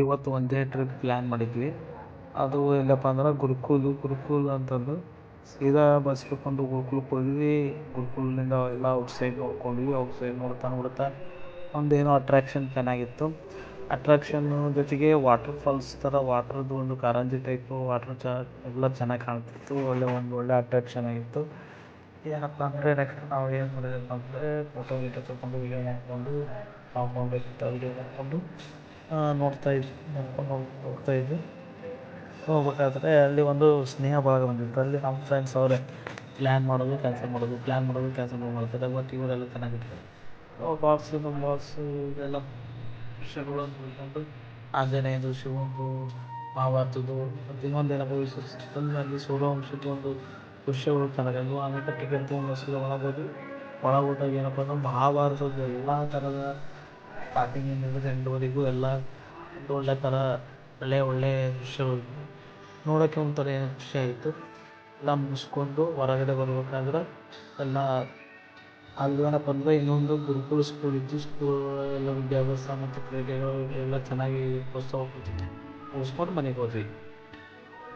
ಇವತ್ತು ಒಂದೇ trip plan ಮಾಡಿದ್ವಿ. ಅದು ಎಲ್ಲಪ್ಪ ಅಂದ್ರೆ ಗುರುಕುಲ್ ಅಂತಂದು ಸೀದಾ ಬಸ್ ಹಿಡ್ಕೊಂಡು ಗುರುಕುಲಕ್ಕೆ ಹೋದ್ವಿ. ಗುರುಕುಲ್ನಿಂದ ಎಲ್ಲ ಔಟ್ಸೈಡ್ ನೋಡ್ಕೊಂಡ್ವಿ. ಔಟ್ಸೈಡ್ ನೋಡ್ತಾ ಒಂದೇನೋ ಅಟ್ರಾಕ್ಷನ್ ಚೆನ್ನಾಗಿತ್ತು. ಅಟ್ರಾಕ್ಷನ್ನು ಜೊತೆಗೆ ವಾಟರ್ ಫಾಲ್ಸ್ ಥರ ವಾಟ್ರದ್ದು ಒಂದು ಕಾರಂಜಿ ಟೈಪು ಎಲ್ಲ ಚೆನ್ನಾಗಿ ಕಾಣ್ತಿತ್ತು. ಒಳ್ಳೆ ಅಟ್ರಾಕ್ಷನ್ ಆಗಿತ್ತು. ಏನಪ್ಪ ಅಂದರೆ ನೆಕ್ಸ್ಟ್ ನಾವು ಏನು ಮಾಡಿದ್ವಪ್ಪ ಅಂದರೆ ಫೋಟೋ ಗೀಟೋ ತಗೊಂಡು ವೀಡಿಯೋ ಮಾಡ್ಕೊಂಡು ವೀಡಿಯೋ ಮಾಡ್ಕೊಂಡು ನೋಡ್ಕೊಂಡು ಹೋಗ್ತಾಯಿದ್ವಿ. ಹೋಗ್ಬೇಕಾದ್ರೆ ಅಲ್ಲಿ ಒಂದು ಸ್ನೇಹ ಬಳಗ ಬಂದಿತ್ತು. ಅಲ್ಲಿ ನಮ್ಮ ಫ್ರೆಂಡ್ಸ್ ಅವರೇ ಪ್ಲ್ಯಾನ್ ಮಾಡೋದು ಕ್ಯಾನ್ಸಲ್ ಮಾಡ್ತಾರೆ. ಬಟ್ ಇವರೆಲ್ಲ ಚೆನ್ನಾಗಿತ್ತು. ನಮ್ಮ ಬಾಕ್ಸು ಇದೆಲ್ಲ ದೃಶ್ಯಗಳನ್ನು ನೋಡಿಕೊಂಡು ಆಂಜನೇಯಂದು, ಶಿವಂದು, ಮಹಾಭಾರತದ್ದು ಮತ್ತು ಇನ್ನೊಂದೇನಪ್ಪ ಅಲ್ಲಿ ಸೂರ್ಯವಂಶದ್ದು ಒಂದು ದೃಶ್ಯಗಳು ಚೆನ್ನಾಗಿದ್ವು. ಆಮೇಲೆ ಟಿಕೆಟ್ ತೊಗೊಂಡು ಬಸ್ಸಿಗೆ ಒಳಗೋದಾಗ ಏನಪ್ಪ ಅಂದ್ರೆ ಮಹಾಭಾರತದ ಎಲ್ಲ ಥರದ ಸ್ಟಾರ್ಟಿಂಗಿಂದ ಹಿಡಿದು ಎಂಡ್ವರೆಗೂ ಎಲ್ಲ ಒಳ್ಳೆ ಥರ ಒಳ್ಳೆ ದೃಶ್ಯಗಳು ನೋಡೋಕ್ಕೆ ಒಂಥರ ಖುಷಿ ಆಯಿತು. ಎಲ್ಲ ಮುಗಿಸ್ಕೊಂಡು ಹೊರಗಡೆ ಬರ್ಬೇಕಾದ್ರೆ ಎಲ್ಲ ಅಲ್ಲಿ ಏನಪ್ಪ ಅಂದರೆ ಇನ್ನೊಂದು ಗುರುಕುಲ ಸ್ಕೂಲ್ ಇತ್ತು. ಎಲ್ಲ ವಿದ್ಯಾಭ್ಯಾಸ ಮತ್ತು ಕ್ರೀಡೆಗಳು ಎಲ್ಲ ಚೆನ್ನಾಗಿ ಪ್ರೋತ್ಸಾಹ ಕೊಡ್ತಿತ್ತು. ಮುಗಿಸ್ಕೊಂಡು ಮನೆಗೆ ಹೋದ್ವಿ.